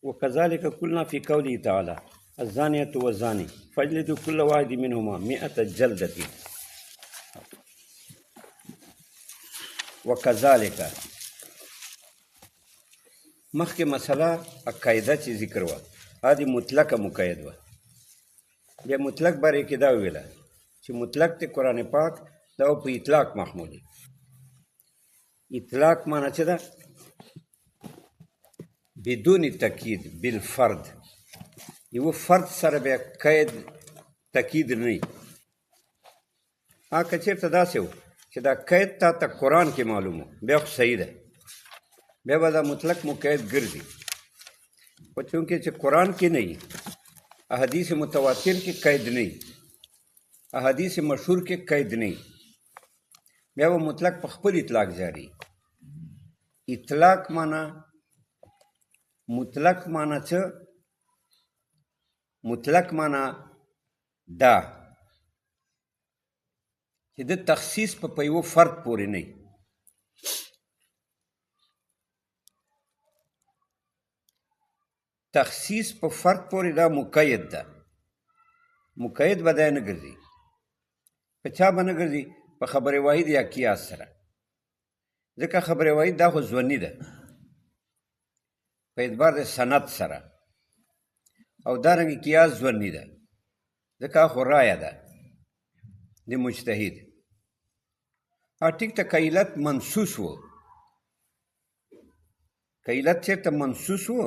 وكذلك قلنا في قوله تعالى الزانية والزاني فاجلدوا كل واحد منهما 100 جلدة. وكذلك مخکې مسله قاعده چې ذکر وه هغه مطلقه مقید وه. بیا مطلق باره کې دا وویله چې مطلق د قرآن پاک دا په اطلاق محمول دی. اطلاق معنی څه ده؟ بدون تأکید بالفرد، یو فرد سره بیا قید تأکید نه وي. هغه که چېرته داسې و چې دا قید تا ته قرآن کې معلوم و بیا خو صحیح ده، بیا به دا مطلق مقید ګرځي. خو چونکې چې قرآن کې نه وي، احادیث متواتر کې قید نه وي، احادیث مشهور کې قید نه وي، بیا به مطلق په خپل اطلاق جاری. اطلاق معنا مطلق معنا څه؟ مطلق معنا دا چې د تخصیص په یوه فرد پورې نه وي. تخصیص په فرد پورې دا مقید ده، مقید به دی نه ګرځي. په چا به نه ګرځي؟ په خبر واحد یا قیاس سره. ځکه خبر واحد دا خو ظني ده په اعتبار د سند سره، او دارنګه قیاس ظني ده ځکه خو رایه ده د مجتهد. ټیک ته که علت منصوص و، که علت چېرته منصوص و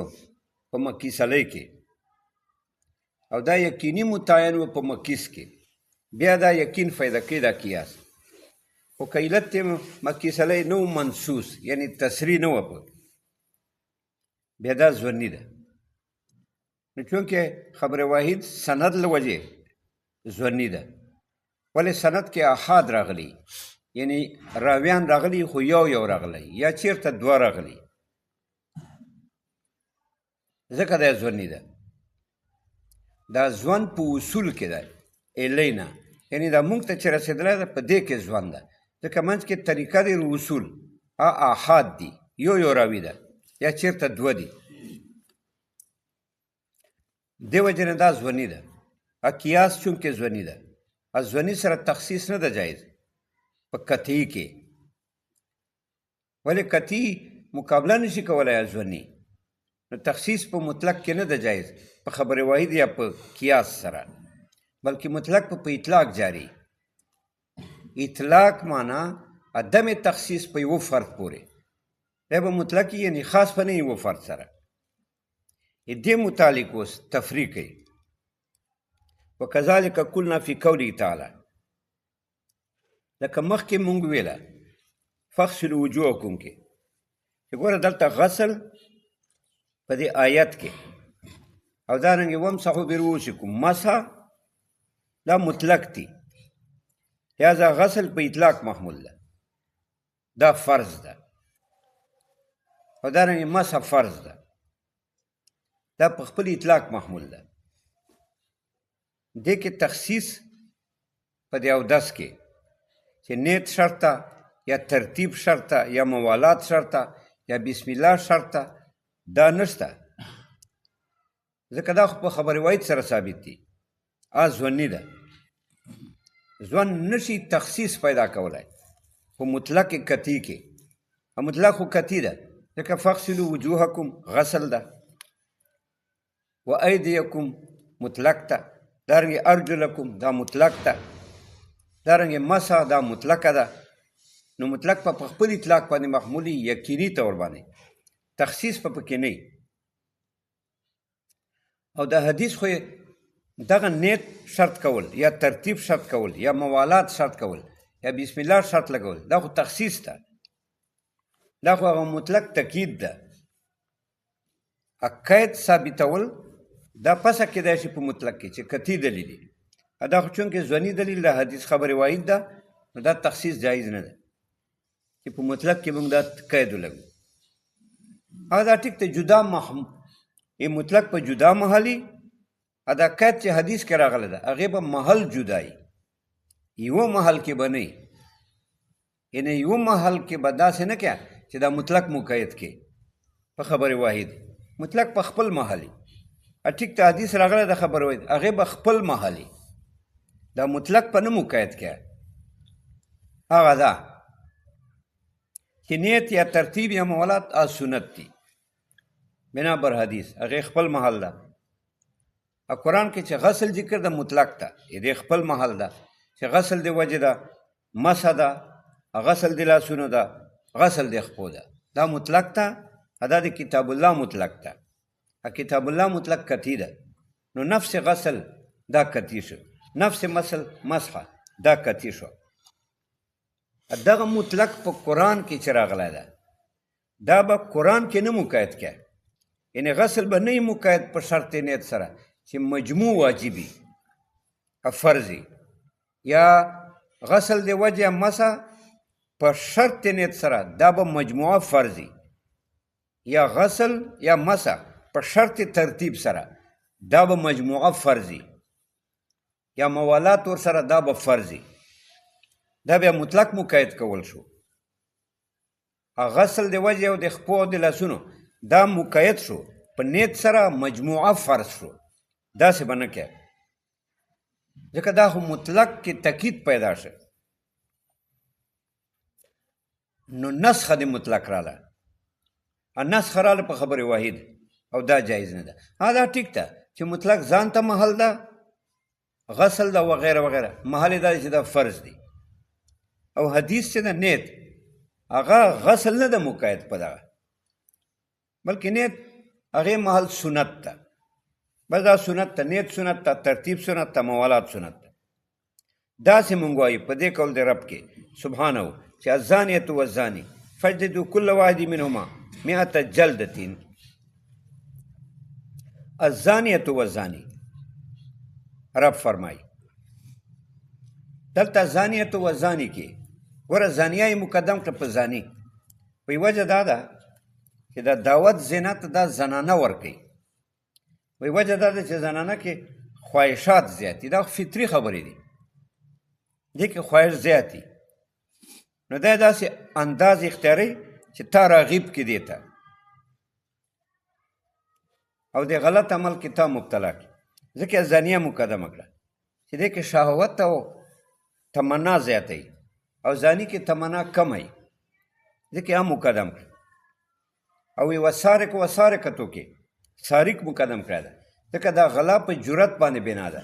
په مقیسلۍ کې او دا یقیني متعین و په مقیس کې، بیا دا یقین فایده کوي دا قیاس. خو که علت مقیسلۍ نه و منصوص یعنی تصریح نه وه بیا دا ظني ده. نو چونکې خبر واحد سند له وجې ظني ده. ولې سند کې احاد راغلی یعنی راویان راغلی خو یو راغلی یا چېرته دوه راغلی، ځکه دا ظني ده. دا ځوان په اصول کې ده الینا، یعنی دا مونږ ته چې رسېدلی ده په دې کې ځوان ده، ځکه منځ کې طریقه د اصول احاد دي، یو راوي ده یا چېرته دوه دي، دې وجې نه دا ظني ده. قیاس چونکې ظني ده، ظني سره تخصیص نه ده جایز په قطعي کې. ولې قطعي مقابله نشي کولی ظني، نو تخصیص په مطلق کې نه ده جایز په خبر واحد یا په قیاس سره، بلکې مطلق په اطلاق جاری. اطلاق معنا عدم تخصیص په یو فرد پورې، دا به مطلق یعنی خاص په نه یو فرد سره. دې متعلق اوس تفریق کوي. وکذلک قلنا فی قوله تعالی، لکه مخکې مونږ ویله فغسلوا وجوهکم کې چې ګوره دلته غسل په دې آیت کې او دارنګې وامسحوا برؤوسکم مسح دا مطلق دي، لہذا غسل په اطلاق محمول ده، دا فرض ده، او دارنګې مسح فرض ده، دا په خپل اطلاق محمول ده. دې کې تخصیص په دې اودس کې چې نیت شرطه یا ترتیب شرطه یا موالات شرطه یا بسم الله شرطه دا نشته، ځکه دا خو په خبر واحد سره ثابت دي. ظني ده، ځوان نشي تخصیص پیدا کولی په مطلق قطعي کې. مطلق خو قطعي ده، ځکه فغسلوا وجوهکم غسل ده، و ایدیکم مطلق ده، دارنګې ارجلکم دا مطلق ده، دارنګې مسح دا مطلقه ده. نو مطلق په خپل اطلاق باندې محمولي یقیني طور باندې، تخصیص په پکې نه. او د حدیث خو دغه نیت شرط کول یا ترتیب شرط کول یا موالات شرط کول یا بسم الله شرط لګول دا خو تخصیص ده، دا خو هغه مطلق تأکید ده. قید ثابتول دا پسه کېدای شي په مطلق کې چې قطعي دلیل دی، دا خو چونکې ظني دلیل ده، حدیث خبر واحد ده، نو دا تخصیص جایز نه ده. چې چې په مطلق کې موږ دا قید ولګو هغه دا ټیک ته جدا مطلق په جدا محلي دا قید چې حدیث کې راغلی ده هغې به محل جدایي یوه محل کې به نه یعنې یوه محل کې به داسې نه کړه چې دا مطلق مقید کې په خبر واحد مطلق په خپل محلي ټیک ته حدیث راغلی د خبر واحد هغې به خپل محلي دا مطلق په نه مقید کې هغه دا چې نیت یا ترتیب یا موالات سنت دي بنا بر حدیث هغې خپل محل ده قرآن کې چې غسل ذکر د مطلق ته دې خپل محل ده چې غسل د وجه ده مسح ده غسل د لاسونو ده غسل د خپو ده دا مطلق ته دا د کتاب الله مطلق ته کتاب الله مطلق کتی ده نو نفس غسل دا کتی شو نفس مسح دا کتی شو دغه مطلق په قرآن کې چې راغلی ده دا به قرآن کې نه مقید کې یعنې غسل به نه مقید په شرط نیت سره چې مجموع واجبي فرضي یا غسل د وجه مسح په شرط نیت سره دا به مجموعه فرضي یا غسل یا مسح په شرط ترتیب سره دا به مجموعه فرضي یا موالات ور سره دا به فرضي دا بیا مطلق مقید کول شو غسل د وجه او د خپو او د لاسونو دا مقید شو په نیت سره مجموعه فرض شو داسې به نه کې ځکه دا خو مطلق کې تاکید پیدا شه نو نسخه د مطلق راله نسخه راله په خبر واحد او دا جایز نه ده دا ټیک ده چې مطلق ځان ته محل ده غسل ده وغیره وغیره محل دا چې دا فرض دی او حدیث چې ده نیت هغه غسل نه ده مقید په دغه بلکې نیت هغې محل سنت ده بس دا سنت ته نیت سنت ته ترتیب سنت ته موالات سنت ته داسې مونږ وایو په دې قول د رب کې سبحانه چې الزانیة والزاني فاجلدوا كل واحد منهما 100 جلدة الزانیة والزاني رب فرمایي دلته زانیة والزاني کې ګوره زانیه یې مقدم کړه په زاني په وجه دا ده چې دا دعوت زنا ته دا زنانه ورکوي وی وجه دا ده چې زنانه کې خواهشات زیات دي دا فطري خبرې دي دې کې خواهش زیات دي نو دا داسې انداز اختیاري چې تا راغیب کې دی ته او د غلط عمل کې تا مبتلا کړي ځکه زانیه مقدمه کړه چې دې کې شهوت او تمنا زیاتوي او زانی کې تمنا کموي ځکه هم مقدم کړه او یوه سارق و سارقتو کې سارق مقدم کړی ده ځکه دا غلا په جرت باندې بنا ده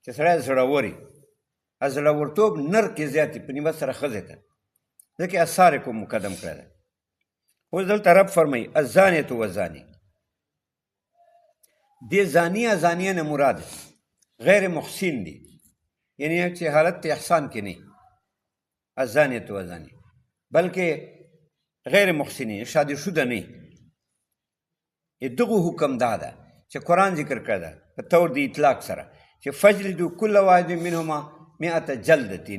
چې سړی زړور وي زړورتوب نر کې زیات په نسبت سره ښځې ته ځکه سارق مقدم کړی ده اوس دلته رب فرمایي الزانیة والزاني دې زانیه زانیه نه مراد غیر محسن دي یعنی چې حالت احسان کې نه الزانیة والزاني بلکې غیر محسنین شادي شده نه دغه حکم دا ده چې قرآن ذکر کړی ده په طور د اطلاق سره چې فجلدوا كل واحد منهما 100 جلدة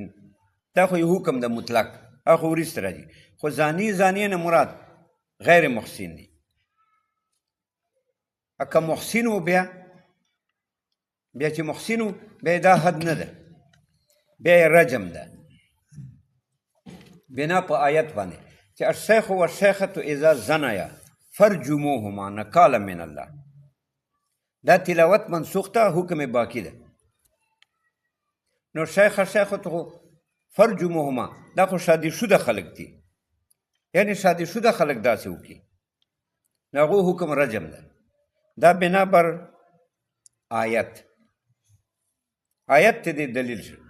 دا خو یو حکم ده مطلق هغه خو وروسته راځي خو زاني زانیه نه مراد غیر محسن دي که محسن و بیا چې محسن و بیا دا حد نه ده بیا رجم ده بنا په آیت باندې چې الشیخ والشیخة اذا زنیا فرجموهما نکالا من الله دا تلاوت منسوخ ته حکم باقی ده نو شیخ شیخة فرجموهما دا خو شادي شده خلق دي یعنی شادي شده خلق داسې وکړي نو هغو حکم رجم ده دا بنا بر آیت ته دې دلیل شو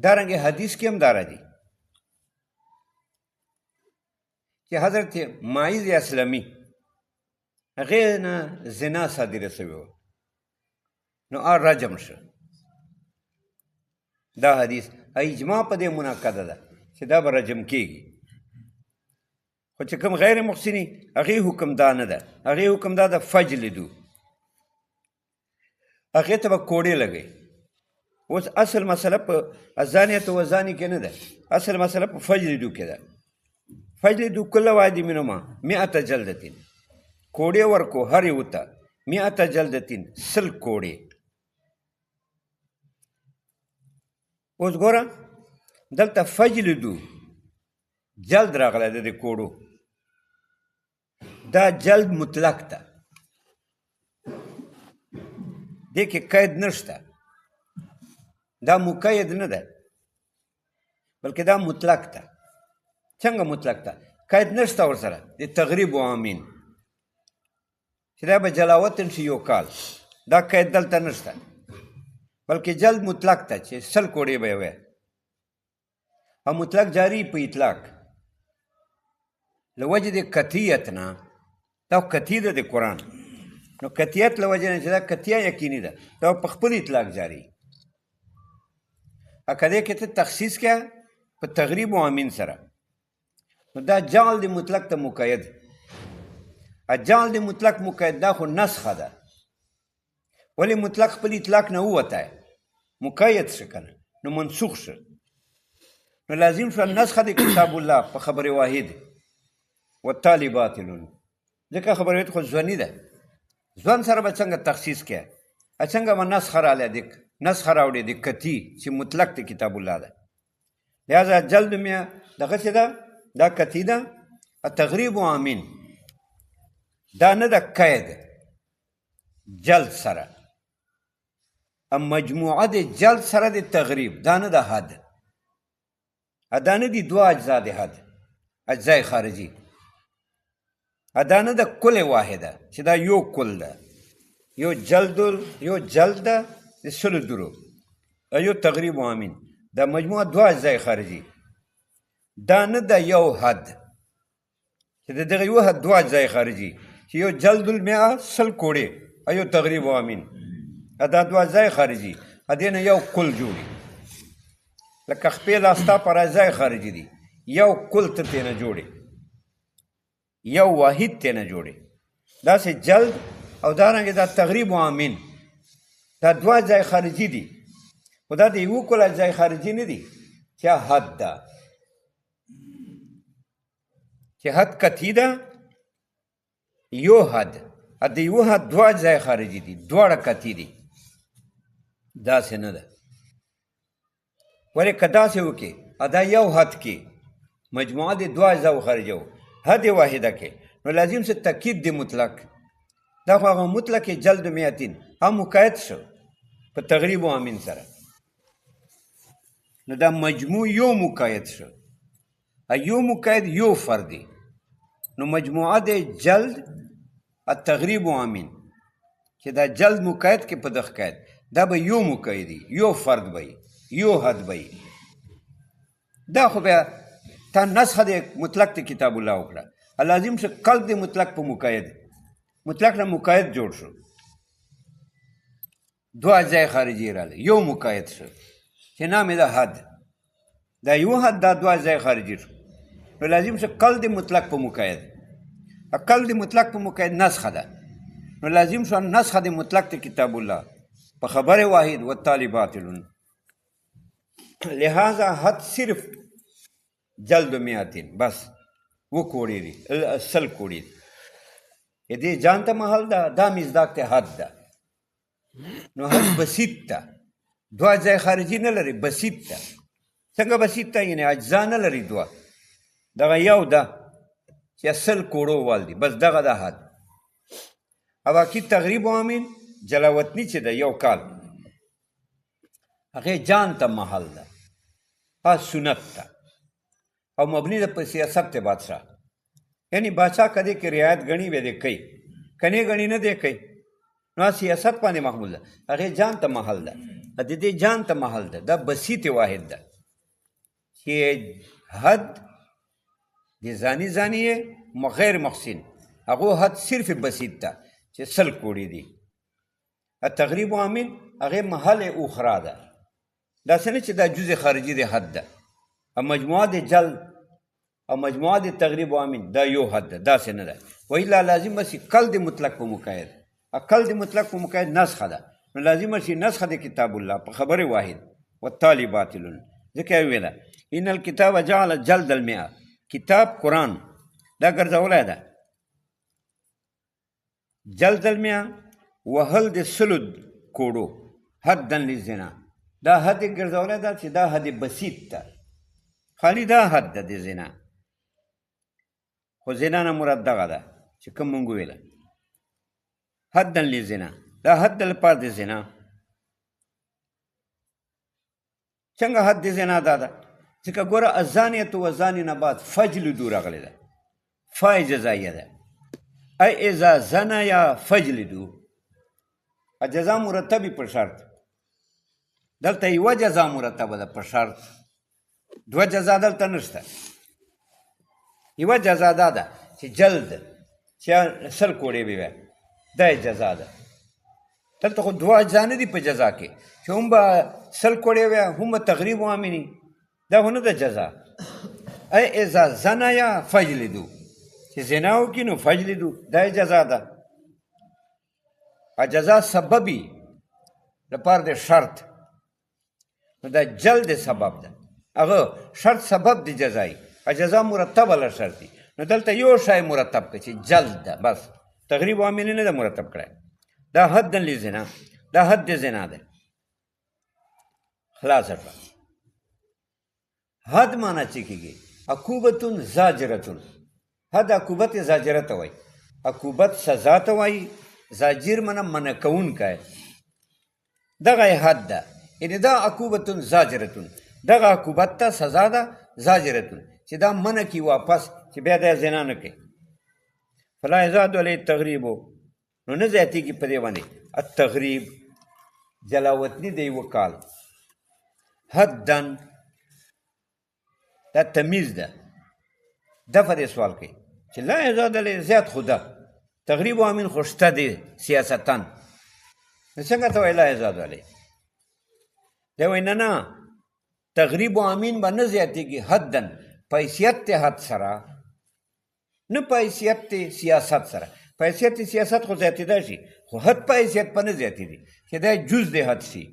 دارنګه حدیث کې هم دا راځي چې حضرت معیز اسلامي هغې نه زنا صادره شوې وه نو رجم شو دا حدیث اجماع په دې منعقده ده چې دا به رجم کېږي خو چې کوم غیر محسني هغې حکم دا نه ده هغې حکم دا ده فجلدو هغې ته به کوړې لګوي اوس اصل مسله په الزانیة والزاني کې نه ده، اصل مسله په فجلدو کې ده. فجلدو کل واحد منهما 100 جلدتين، کوړې ورکو هر یو ته 100 جلدتين، 100 کوړې. اوس ګوره دلته فجلدو جلد راغلی ده د کوړو، دا جلد مطلق ده، دې کې قید نشته، دا مقید نه ده بلکې دا مطلق ده. څنګه مطلق ده؟ قید نشته ورسره د تغریب و امین چې دا به جلاوطن شي یو کال، دا قید دلته نشته بلکې جلد مطلق ده چې 100 کوړې به وي. او مطلق جاری په اطلاق لوجه د قطعیت نه، دا قطعي ده د قرآن، نو قطعیت لوجه نه چې دا قطعیه یقیني ده، دا په خپل اطلاق جاری. اکده کې ته تخصیص کیا په تغریب و امین سره، نو دا جعل د مطلق ته مقید. جعل د مطلق مقید دا خو نسخه ده، ولی مطلق خپل اطلاق نه ووتی مقید شو کنه، نو منسوخ شو، نو لازم شو نسخه د کتاب الله په خبر واحد والتالي باطلون. ځکه خبر واحد خو ځواني ده، ځوان سره به څنګه تخصیص کیا، څنګه به نسخه رالی د نسخه راوړي د قطعي چې مطلق د کتاب الله ده. لہذا جلد میا دغه څه ده، دا قطعي ده. تغریب و امین دا نه ده قید جلد سره، مجموعه د جلد سره د تغریب دا نه ده حد، دا نه دي دوه اجزا د حد، اجزای خارجي. دا نه ده کل واحده چې دا یو کل ده، یو جلد ده د 100 درو، یو تغریب و امین، دا مجموعه دوه اجزای خارجي. دا نه ده یو حد چې دغه یو حد دوه اجزای خارجي چې یو جلد المئه 100 کوړې، یو تغریب و امین، دا دوه اجزای خارجي، دې نه یو کل جوړي. لکه خپې لاستا پر اجزای خارجي دي، یو کل ته ترې نه جوړي، یو واحد ترې نه جوړي. داسې جلد او دارنګې دا تغریب و امین دا دوه اجزای خارجي دي، خو دا د یو کل اجزای خارجي نه دي چې حد ده، چې حد قطعي ده، یو حد د یو حد دوه اجزای خارجي دي، دواړه قطعي دي. داسې نه ده، ولې که داسې وکړي دا یو حد کې مجموعه د دوه اجزاو خارجو حد واحده کې، نو لازم څه تاکید دی مطلق، دا خو هغه مطلق جلد میاتین هم مقید شو په تغریب و امین سره، نو دا مجموع یو مقید شو، یو مقید یو فردی، نو مجموعه د جلد التغریب و امین چې دا جلد مقید کې په دغه قید دا به یو مقیدی، یو فرد به یو حد به. دا خو بیا تا نسخه د مطلق د کتاب الله وکړه، لازم شو قلب د مطلق په مقید، مطلق نه مقید جوړ شو، دوه اجزای خارجي راغله، یو مقید شو چې نام یې ده حد، دا یو حد دا دوه اجزای خارجي شو، نو لازم شو قلب د مطلق په مقید. قلب د مطلق په مقید نسخه ده، نو لازم شو نسخه د مطلق د کتاب الله په خبر واحد والتالي باطلون. لہذا حد صرف جلد میاتین بس وہ کوڑی دی 100 کوڑی دی، دې جان ته محل ده، دا مصداق ته حد ده. نو حد بسیط ده، دوه اجزای خارجي نه لري، بسیط ده. څنګه بسیط ده؟ یعنی اجزا نه لري دوه، دغه یو ده چې 100 کوړو وال دي، بس دغه ده حد. او باقي تغریب و امین جلاوطني چې ده یو کال، هغې جان ته محل ده، سنت ده او مبني ده په سیاست ته بادشاه، یعنی بادشاه کدی کې رعایت غني به دې کوي، کني غني نه دی کوي، نو سیاست باندې محمول ده، هغې جان ته محل ده، د دې جان ته محل ده، دا بسیط واحد ده چې حد د زانی غیر محسن هغه حد صرف بسیط ده چې 100 کوړي دي. تغریب و امین هغې محل اخرى ده، داسې نه چې دا جزء خارجي د حد ده، مجموعه د جلد او مجموعه د تغریب و امین دا یو حد ده، داسې نه ده. و الا لازم بس کل د مطلق په مقید، کل د مطلق په مقید نسخه ده، نو لازمه شي نسخه د کتاب الله په خبره واحد والتالي باطل ځکه یې ویله ان الکتاب جعل جلد المئه کتاب قرآن دا ګرځولی ده جلد المئه وهل د سلو کوړو حدا للزنا دا حد یې ګرځولی ده چې دا حد بسیط ده خالی دا حد ده د زنا خو زنا نه مراد دغه ده چې کوم مونږ ویله حدا للزنا دا حد لپاره د زنا څنګه حد د زنا دا ده ځکه ګوره الزانیة والزاني نه بعد فجلدو راغلی ده فای جزایه ده ای اذا زنیا فجلدو جزا مرتبی پر شرط دلته یوه جزا مرتبه ده پر شرط دوه جزا دلته نشته یوه جزا دا ده چې جلد چې سل کوړې به وی دا جزا ده دلته خو دوه اجزا نه دي په جزا کې چې هم به سل کوړې وی هم به تغریب وامني دا خو نه ده جزا ای اذا زنیا فجلدو چې زنا وکړي نو فجلدو دا جزا ده جزا سببي لپاره د شرط نو دا جلد سبب ده هغه شرط سبب دی جزایی جزا مرتبه له شرط دی نو دلته یو شی مرتب کړي چې جلد ده بس تغریب وامني نه ده مرتب کړی دا حد للزنا دا حد د زنا ده خلاصه شوه حد معنا چې کېږي عقوبتون زاجرتون حد عقوبت زاجره ته وایي عقوبت سزا ته وایي زاجر منه منع کوونکی دغه حد ده یعنې دا عقوبتون زاجرتون دغه عقوبت ته سزا ده زاجرتون چې دا منع کي واپس چې بیا دا زنا نه کوي فلا یزاد علیه التغریب نو نه زیاتېږي په دې باندې التغریب جلاوطني د یوه کال حدن دا تمیز ده دفع دې سوال کوي چې لا یزاد علیه زیات خو ده تغریب و امین خو شته دی سیاستاً نو څنګه ته وایي لا یزاد علیه دی وایي نه نه تغریب و امین به نه زیاتېږي حدن په حیثیت د حد سره نه په حیثیت د سیاست سره په حیثیت د سیاست خو زیاتېدای شي خو حد په حیثیت په نه زیاتېږي چې دا جز د حد شي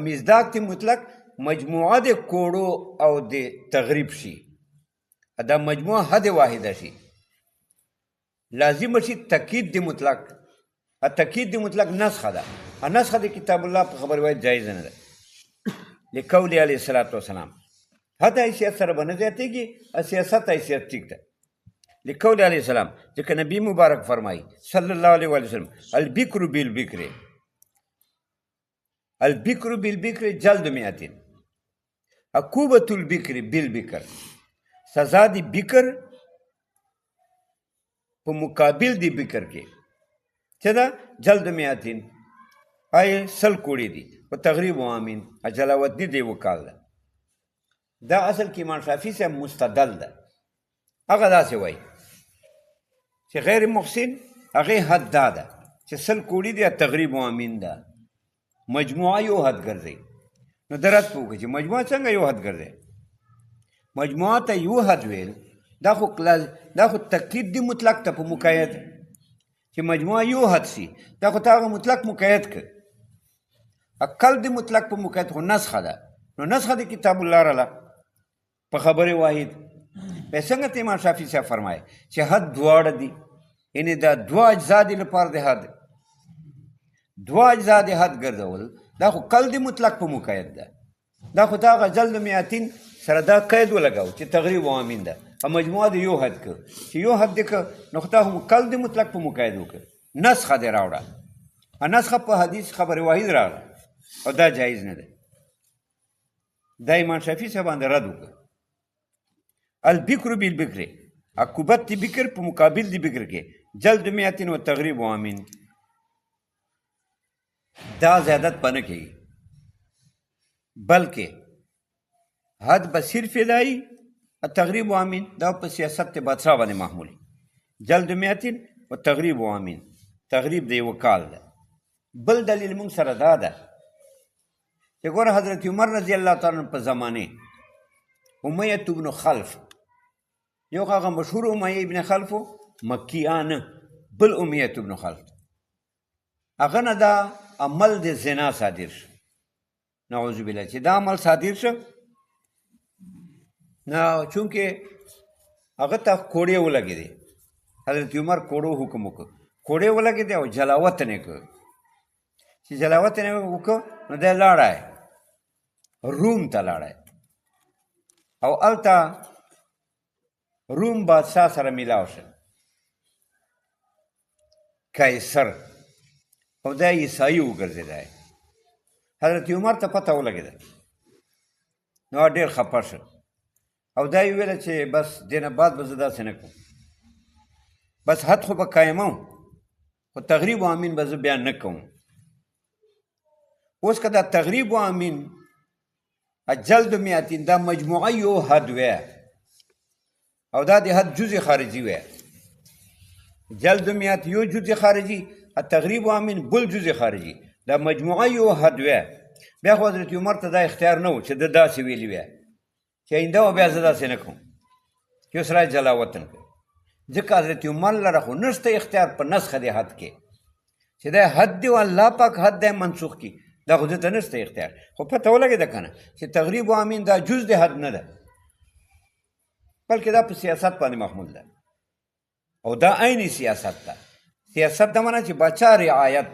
مصداق د مطلق مجموعه د کوړو او د تغریب شي دا مجموعه حد واحده شي لازم شي تأکید د مطلق تأکید د مطلق نسخه ده نسخه د کتاب الله په خبر وایي جایز نه ده لقول علیه الصلاة والسلام حد حیثیت سره به نه زیاتېږي سیاست حیثیت ټیک ده لقول علیه السلام ځکه نبی مبارک فرمایي صلی الله علیه وسلم البکر بالبکر البکر بالبکر جلد مئتین عقوبة البکر بالبکر سزا دی بکر په مقابل دی بکر کې چې دا جلد مئتین آی سل کوړي دي په تغریب و امین جلاوطني دی وکال ده دا اصل کې امام شافعي صاحب مستدل ده هغه داسې وایي چې غیر محسن هغې حد دا ده چې سل کوړي دي تغریب و امین ده مجموعه یو حد ګرځي نو درد په وکړي چې مجموعه څنګه یو حد ګرځي مجموعه ته یو حد ویل دا خو تأکید دی مطلق ته په مقید چې مجموعه یو حد شي دا خو ته هغه مطلق مقید کړ اقل دی مطلق په مقید خو نسخه ده نو نسخه د کتاب الله راله په خبره واحد په څنګه ته امام شافعي صاحب فرمایي چې حد دواړه دي یعنې دا دوه اجزا دي لپاره د حد دوه اجزا د حد ګرځول دا خو کل دی مطلق په مقید ده دا خو ته هغه جلد مئتین سره دا قید ولګاو چې تغریب و امین ده مجموعه د یو حد که چې یو حد دی که نو خو ته هم کل دی مطلق په مقید وکړه نسخه دې راوړه نسخه په حدیث خبر واحد راغله او دا جایز نه ده دا امام شافعي صاحب باندې رد وکړه البکر بالبکر عقوبت دی بکر په مقابل دی بکر کې جلد مئتین و تغریب و امین دا زیادت پنه کېږي بلکې حد به صرف دای تغریب و امین دا په سیاست د بادشاه باندې محمول جلد مئتین و تغریب و امین تغریب د یوه کال ده بل دلیل موږ سره دا ده چې ګوره حضرت عمر رضی الله تعالی عنه په زمانې امیة ابن خلف یو هغه مشهور امیة ابن خلف مکیانه بل امیة ابن خلف هغه نه دا عمل د زنا صادر شو، نعوذ بالله، چې دا عمل صادر شو نه چونکې هغه ته کوړې ولګېدې، حضرت عمر کوړو حکم وکړ، کوړې ولګېدې او جلاوت یې کړ. چې جلاوت یې وکړ نو دی لاړی روم ته لاړی او هلته روم بادشاه سره میلاو شو، قیصر، او دا عیسایي وګرځېدی. حضرت عمر ته پته ولګېده نو ډېر خفه شو او دا یې وویله چې بس دې نه بعد به زه داسې نه کوم، بس حد خو به قایموم خو تغریب و امین به زه بیا نه کوم. اوس که دا تغریب و امین جلد میاتین دا مجموعه یو حد وی او دا د حد جزء خارجي وی. جلد میات یو جزء خارجي، تغریب و امین بل جزء خارجي، دا مجموعه یو حد وی. بیا خو حضرت عمر ته دا اختیار نه و چې د داسې ویلي وی چې آینده به بیا زه داسې نه کوم چې اوس را جلاوت نه کوي، ځکه حضرت عمر لره خو نشته اختیار په نسخه د حد کې چې دا حد دی او الله پاک حد دی منسوخ کړي، دا خو دې ته نشته اختیار. خو پته ولګېده که نه چې تغریب و امین دا جز د حد نه ده، بلکې دا په سیاست باندې محمول ده او دا عیني سیاست ده. سیاست ده معنی چې باچا رعایت،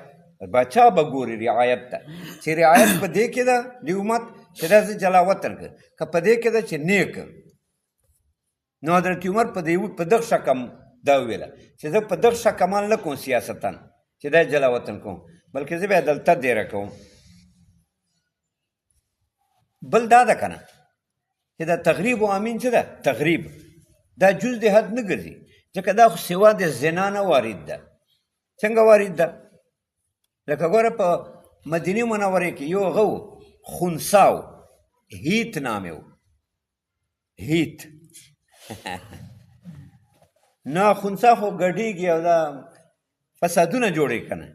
باچا به ګوري رعایت ته چې رعایت په دې کې ده د امت چې دا زه جلاوت نه کړ، که په دې کې ده چې نیک. نو حضرت عمر په دغه شکم دا وویله چې زه په دغه شک عمل نه کوم سیاستن چې دا جلاوت نه کوم، بلکې زه بیا دلته دیره کوم. بل دا ده که نه چې دا تغریب و امین څه ده؟ تغریب دا جز د حد نه ګرځي، ځکه دا خو سوا د زنا نه وارد ده. څنګه وارد ده؟ لکه ګوره په مدینې منورې کې یو هغه و خنسا و، هیت نامې و، هیت نه خنسا خو ګډېږي او دا فسادونه جوړوي که نه،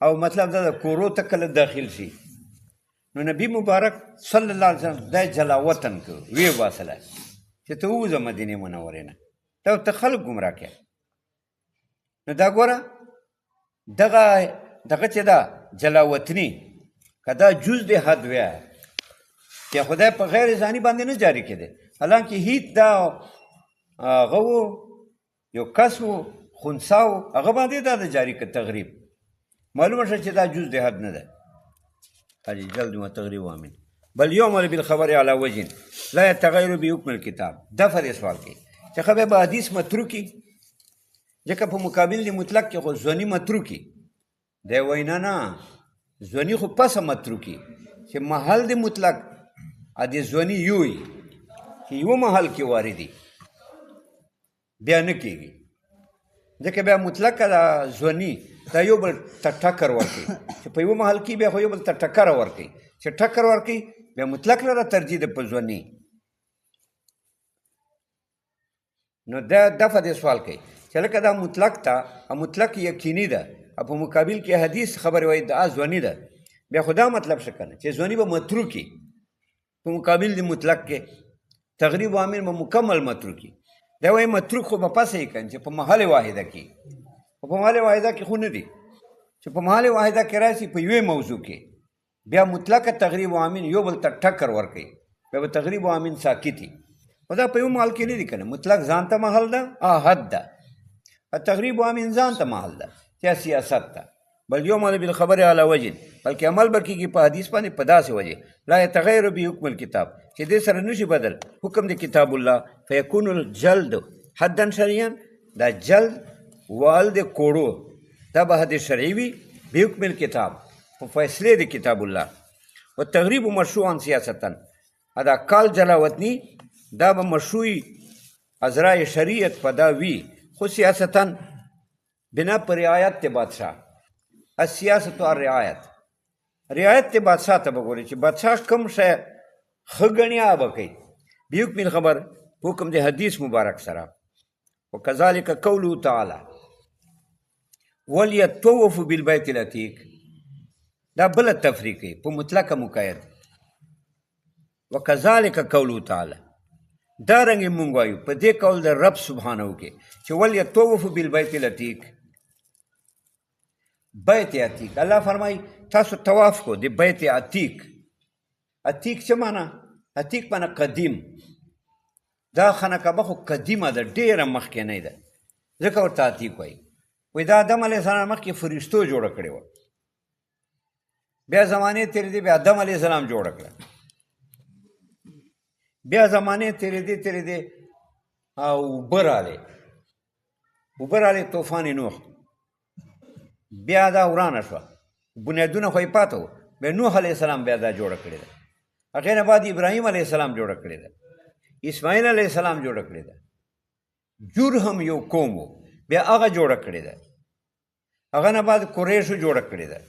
او مطلب دا د کورو ته کله داخل شي. نو نبی مبارک صلی الله علیه وسلم دا جلاوطن کو وی باسله چې ته ووځه مدینې منورې نه، ته خلک ګمراه کړې. نو دا ګوره دغه چې دا جلاوطني که دا جز د حد وی چې خدای په غیر ځاني باندې نه جاری کېده، حالانکه هیڅ دا هغه و یو کس و خنسا و هغه باندې دا د جاری که تغریب معلومه شوه چې دا جز د حد نه ده. حاجی جلد و تغریب امین بل یعمل بالخبر علی وجه لا یتغیر بحکم الکتاب. دفع دې سوال کوي چې خبر به حدیث متروکي، ځکه په مقابل د مطلق کې خو ځواني متروکي دی وینا نه، ځواني خو پسه متروکي چې محل د مطلق ا د ځواني یوي چې یو محل کې واردي بیا نه کېږي، ځکه بیا مطلق دا ځواني دا یو بل ته ټکر ورکوي چې په یو محل کې بیا خو یو بل ته ټکر ورکوي، چې ټکر ورکوي بیا مطلق لره ترجیح ده په ځواني. نو دا دفع دې سوال کوي چې لکه دا مطلق ته مطلق یقیني ده او په مقابل کې حدیث خبر وایي دا ځواني ده، بیا خو دا مطلب شه که نه چې ځواني به متروکي په مقابل د مطلق کې، تغریب و امین به مکمل متروکي. دا وایي متروک خو به پسه یې کړي چې په محل واحده کې، خو په محل واحده کې خو نه دي چې په محل واحده کې راشي په یوې موضوع کې بیا مطلقه تغریب و امین یو بل ته ټکر ورکوي، بیا به تغریب و امین ساکتي. خو دا په یو محل کې نه دي که نه، مطلق ځان ته محل ده حد ده، تغریب و امین ځان ته محل ده چې سیاست ده. بل یعمل بالخبر علی وجه بلکې عمل به کېږي په حدیث باندې په داسې وجه لا یتغیر بحکم الکتاب چې دې سره نشي بدل حکم د کتاب الله فیکون الجلد حدا شرعیا. دا جلد وال د کوړو دا به حد شرعي وي بحکم الکتاب په فیصلې د کتاب الله. و تغریب مشروعا سیاستاً دا کال جلاوطني دا به مشروعي ازرای شریعت په دا وي خو سیاستاً بنا پر رعایت د بادشاه. السیاست و الرعایت، رعایت د بادشاه ته به ګوري چې بادشاه کوم شی ښه ګڼي هغه به کوي بحکم الخبر حکم د حدیث مبارک سره. وکذلک قوله تعالی ولیطوفوا بالبیت العتیق، دا بله تفریق کوي په مطلقه مقید. وکذلک قوله تعالی دا رنګې مونږ وایو په دې قول د رب سبحانه کې چې ولیطوفوا بالبیت العتیق بیت عتیق الله فرمایي تاسو طواف کو د بیت عتیق. عتیق څه معنا؟ عتیق معنا قدیم. دا خانه کعبه خو قدیمه ده، ډېره مخکینۍ ده، ځکه ورته عتیق وایي. وایي دا آدم علیه السلام مخکې فرشتو جوړه کړې وه، بیا زمانې تېرېدې بیا آدم علیه السلام جوړه کړه، بیا زمانې تېرېدې او اوبه راغلې طوفان نوح، بیا دا ورانه شوه، بنیادونه خو یې پاته وو، بیا نوح علیه السلام بیا دا جوړه کړې ده. هغې نه بعد ابراهیم علیه السلام جوړه کړې ده، اسماعیل علیه السلام جوړه کړې ده. جرهم یو قوم و، بیا هغه جوړه کړې ده. هغه نه بعد قریشو جوړه کړې ده.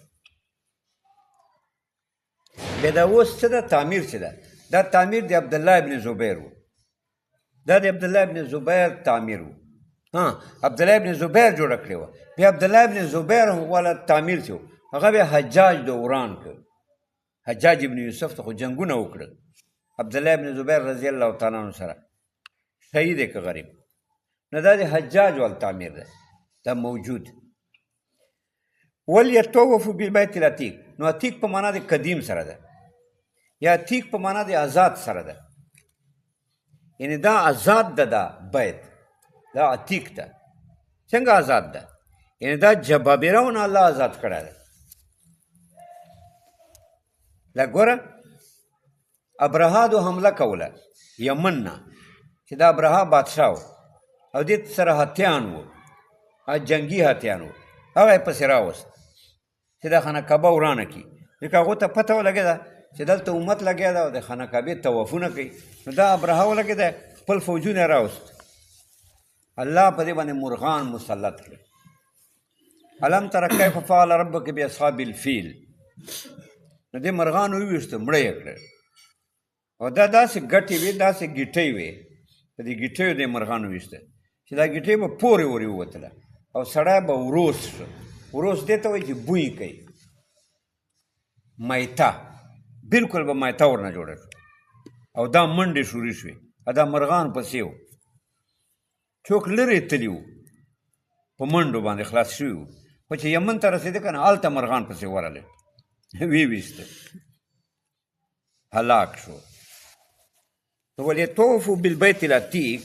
بیا دا اوس څه ده؟ تعمیر څه ده؟ دا تعمیر د عبدالله ابن زبیر و. دا د عبدالله ابن زبیر تعمیر و. عبدالله ابن زبیر جوړه کړې وه. بیا عبدالله ابن زبیر والا تعمیر چې و هغه بیا حجاج د وران کړ. حجاج ابن یوسف ته خو جنګونه وکړل عبدالله ابن زبیر رضی الله تعالی عنه سره، شهید یې که غریب. نو دا د حجاج وال تعمیر ده، دا موجود. ولیطوفوا بالبیت العتیق. نو عتیق په معنا د قدیم سره ده، یا عتیق په معنا د آزاد سره ده. یعنی دا آزاد ده، دا بیت دا عتیق ده. څنګه آزاد ده؟ یعنی دا جبابرهونه الله آزاد کړی ده. دا ګوره ابرهادو حمله کوله یمن نه، چې دا ابرها بادشاه و او دې سره هتیان وو، جنګي هتیان وو. هغه یې پسې راوست چې دا خانه کعبه ورانه کړي، ځکه هغو ته پته ولګېده چې دلته امت لګیا ده او د خانه کعبې طوافونه کوي. نو دا ابرها ولګېده، خپل فوجونه یې راوست. الله په دې باندې مرغان مسلط کړل. الم تر کیف فعل ربک باصحاب الفیل. نو دې مرغانو وویشته، مړه یې کړل. او دا داسې ګټې وې، داسې ګیټۍ وې، په دې ګیټیو دې مرغانو وویشته چې دا ګیټۍ به پورې ورې ووتله او سړی به وروس شو. وروس دې ته وایي چې بوی کوي، میته، بلکل به میته ورنه جوړه شوه. او دا منډې شوري شوې، دا مرغان پسې وو، څوک لرې تلي وو، په منډو باندې خلاص شوي وو. خو چې یمن ته رسېده که نه، هلته مرغان پسې ورغلې، ویویسته، هلاک شو. ولیطوفوا بالبیت العتیق.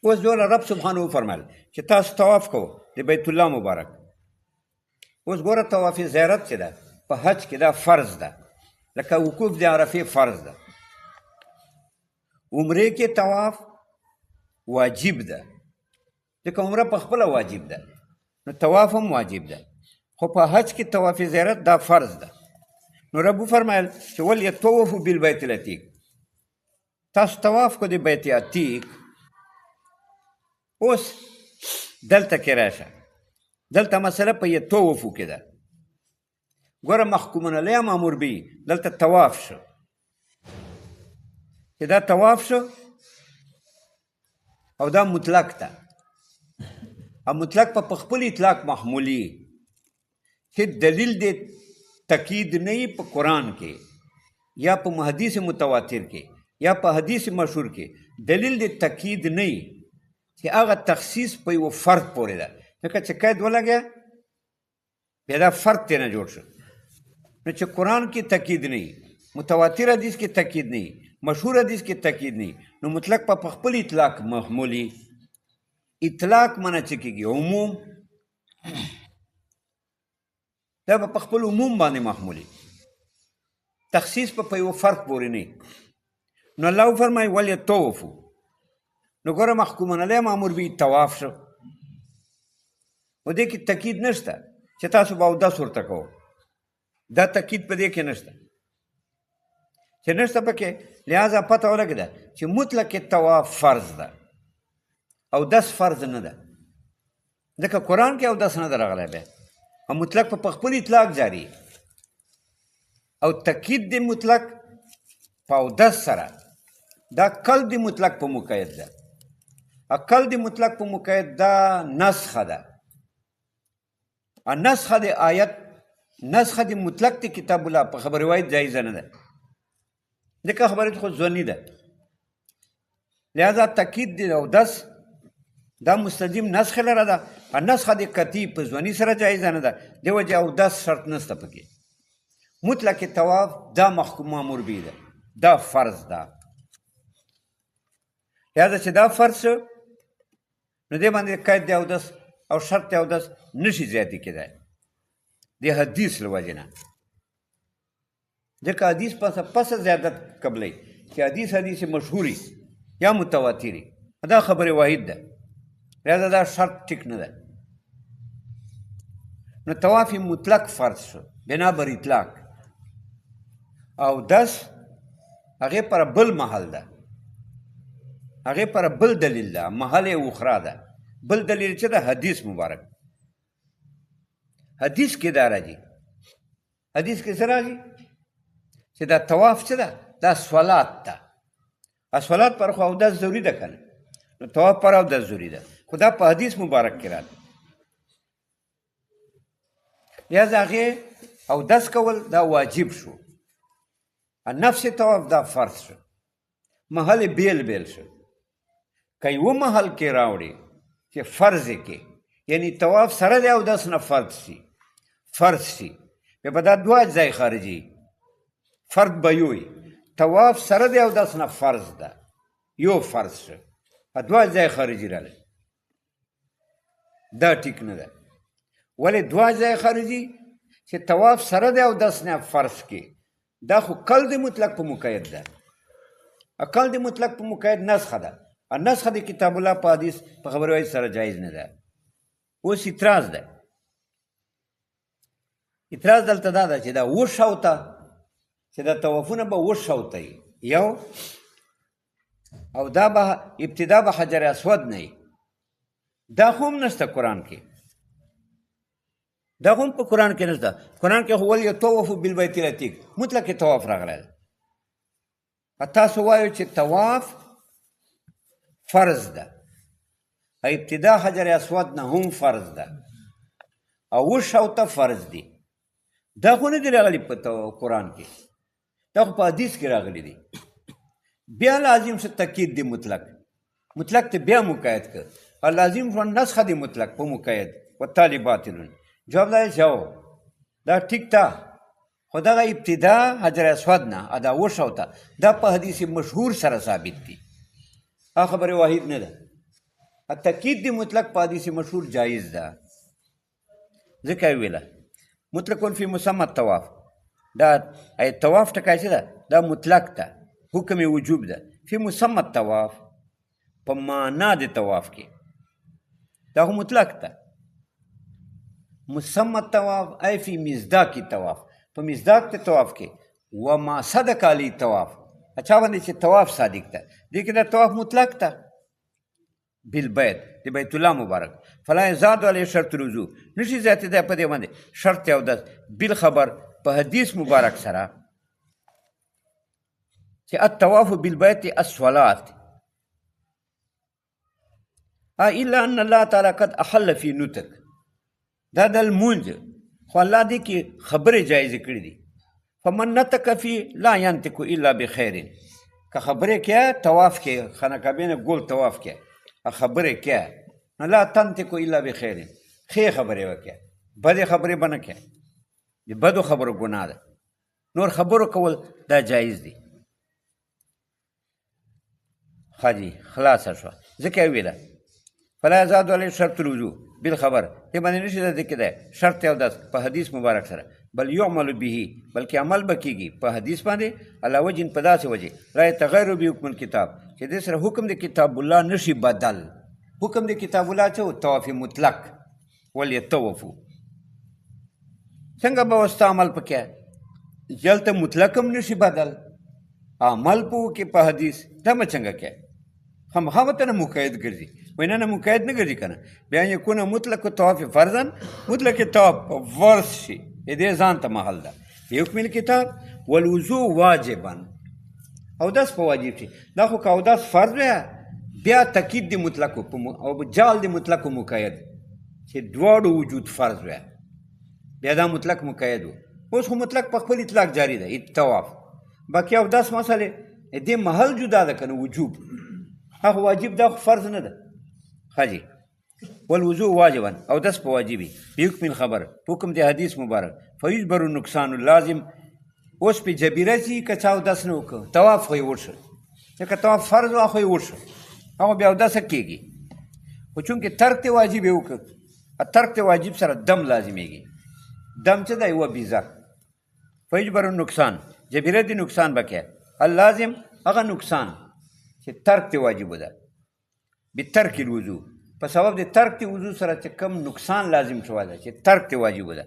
اوس دوله رب سبحانه وفرمیل چې تاسو طواف کوو د بیت الله مبارک. اوس ګوره طواف زیارت چې ده په حج کې دا فرض ده، لکه وقوف د عرفې فرض ده. عمرې کې طواف واجب ده، ځکه عمره په خپله واجب ده، نو طواف هم واجب ده. خو په حج کې طواف زیارت دا فرض ده. نو رب وفرمایل چې ولیطوفوا بالبیت العتیق. تاسو طواف کو د بیت عتیق. اوس دلته کې راشه، دلته مسله په یطوفو کې ده. ګوره محکومون علیه مامور به دلته طواف شو، چې دا طواف شو او دا مطلق ده. او مطلق په خپل اطلاق محمولی، چې دلیل دې تقید نه په قرآن کې یا په حدیث متواتر کې یا په حدیث مشهور کې دلیل دې تقید نه چې هغه تخصیص په یو فرد پورې ده. ځکه چې قید ولګیا بیا دا فرد ترې نه جوړ شو. نو چې قرآن کې تقید نه، متواتر حدیث کې تقید نه، مشهور حدیث کې تقید نه، نو مطلق په خپل اطلاق محمولی. اطلاق معنی څه کېږي؟ عموم. دا به په خپل عموم باندې محمولی، تخصیص په یو فرد پورې نه. نو الله وفرمایي ولیطوفوا. نو ګوره محکومون علیه مامور به طواف شو. و دې کې تاکید نشته چې تاسو به اودس ورته کوو، دا تاکید په دې کې نشته چې نشته پکې. لہذا پته ولګېده چې مطلق طواف فرض ده، اودس فرض نه ده، ځکه قرآن کې اودس نه ده راغلی. بیا او مطلق په خپل اطلاق جاری، او تاکید د مطلق په اودس سره دا قلب د مطلق په مقید ده. عقل د مطلق په مقید دا نسخه ده. نسخه د آیت، نسخه د مطلق د کتاب الله په خبر روایت جایزه نه ده، ځکه خبرې خو ځونی ده. لہذا تاکید د اودس دا مستلزم نسخه لره ده نسخه د قطعي په ځواني سره جایزه نه ده دې وجې اودس شرط نشته پکې مطلق طواف دا محکوم مامور بی ده دا فرض ده لہذا چې دا فرض شو نو دې باندې قید د اودس او شرط د اودس نشي زیاتې کېدای د حدیث له وجې نه ځکه حدیث پس زیادت قبلی چې حدیث مشهوري یا متواتري دا خبره واحد ده لہذا دا شرط ټیک نه ده نو طواف مطلق فرض شو بنا بر اطلاق اودس هغې پر بل محل ده هغې پر بل دلیل ده محل اخرى ده بل دلیل چې ده حدیث مبارک حدیث کې دا راځي حدیث کې څه راځي چې دا طواف څه ده دا صلات ده صلات پر خو اودس ضروري ده که نه نو طواف پر اودس ضروري ده خو دا په حدیث مبارک کې راځي لہذا هغې اودس کول دا واجب شو نفس طواف دا فرض شو محل بیل بیل شو که یو محل کې راوړي چې فرض کې یعنی طواف سره د اودس نه فرض شي بیا به دا دوه اجزای خارجي فرد به یو وي طواف سره د اودس نه فرض ده یو فرض شو دوه اجزای خارجي راغلی دا ټیک نه ده ولې دوه اجزای خارجي چې طواف سره د اودس نه فرض کې دا خو قلد مطلق په مقید ده قلد مطلق په مقید نسخه ده نسخه د کتاب الله په حدیث په خبرو سره جایز نه ده اوس اعتراض ده اعتراض دلته دا ده چې دا وشوته چې دا طوافونه به وشوته یو او دا به ابتدا به حجر اسود نه دا خو هم نشته قرآن کې دا هم په قرآن کې نشته قرآن کې خو ولیطوفوا بالبیت العتیق مطلق طواف راغلی تاسو وایو چې طواف فرض ده ابتدا حجر اسود نه هم فرض ده او وشوته فرض دي دا خو نه دي راغلي په قرآن کې دا خو په حدیث کې راغلی دي بیا لازم څه تاکید دی مطلق ته بیا مقید کړ او لازم شو نسخه دی مطلق په مقید والتالي باطل جواب دا جواب دا ټیک تا خو دغه ابتدا حجر اسود نه دا وشوته دا په حدیث مشهور سره ثابت دي خبره واحد نه ده تاکید دی مطلق په حدیث مشهور جایز ده ځکه یې ویله مطلق فی مسمى الطواف دا طواف ټکی چې ده دا مطلق ده حکم وجوب ده فی مسمى الطواف په معنا د طواف کې دا خو مطلق ده مسمى الطواف ای فی مصداق الطواف په مصداق د طواف کې وما صدق علی طواف اچھا باندې چې طواف صادق ده دې کې دا طواف مطلق ده بالبیت د بیت الله مبارک فلا یزاد علی شرط رجوع نشي زیاتې ده په دې باندې شرط اودس بالخبر په حدیث مبارک سره چې الطواف بالبیت الصلات الا ان الله تعالی قد احل فی نطق دا د لمونځ خو الله دې کې خبرې جایزې کړي دي فمن نطق فی لا ینطق الا بخیر که خبرې کې طواف کې خانه کعبې نه ګول طواف کې خبرې کې لا تنطق الا بخیر ښې خبرې وکړه بدې خبرې به نه کې د بدو خبرو ګناه ده نور خبرو کول دا جایز دي حاجی خلاصه شوه ځکه یې ویله فلا یزاد علی شرط رجوع بالخبر دې باندې نشي زده کېدی شرط اودس په حدیث مبارک سره بل یعمل به بلکې عمل به کېږي په حدیث باندې علا وجه په داسې وجې لا یتغیر بحکم الکتاب چې دې سره حکم د کتاب الله نشي بدل حکم د کتاب الله څه طواف مطلق ولیطوفوا څنګه به وسته عمل پکې دلته مطلق هم نشي بدل عمل په وکړي په حدیث دا به څنګه کې خامخا به ته نه مقید ګرځي وایي نه مقید نه ګرځي که نه بیا یکونه مطلق طواف فرضا مطلق طواف فرض شي دې ځان ته محل ده حکم الکتاب والوضوء واجبا اودس په واجب شي دا خو که اودس فرض وی بیا تاکید د مطلق او جال د مطلق مقید چې دواړو وجود فرض وی بیا دا مطلق مقید و اوس خو مطلق په خپل اطلاق جاری ده طواف باقي اودس مسئله دې محل جدا ده که نه وجوب هغه واجب دا خو فرض نه ده ښه جي والوضوء واجبا او دس په واجبي بحکم الخبر حکم د حدیث مبارک فیجبر النقصان اللازم اوس په جبیره چې که چا اودس نه وکړه طواف خو یې وشو ځکه طواف فرض و خو یې وشو هغه بیا اودس کېږي خو چونکې ترک د واجب یې وکړ ترک د واجب سره دم لازمیږي دم څه دی یوه بیزه فیجبر النقصان جبیره د نقصان بکې اللازم هغه نقصان چې ترک د واجب ده بترک الوضو په سبب د ترک د وضو سره چې کم نقصان لازم شوی ده چې ترک د واجب ده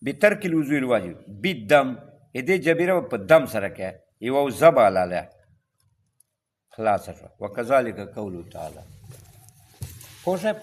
بترک الوضو الواجب بالدم دې جبیره په دم سره کې یوه زبه لاله خلاصه شوه وکذلک قوله تعالی پوه شئ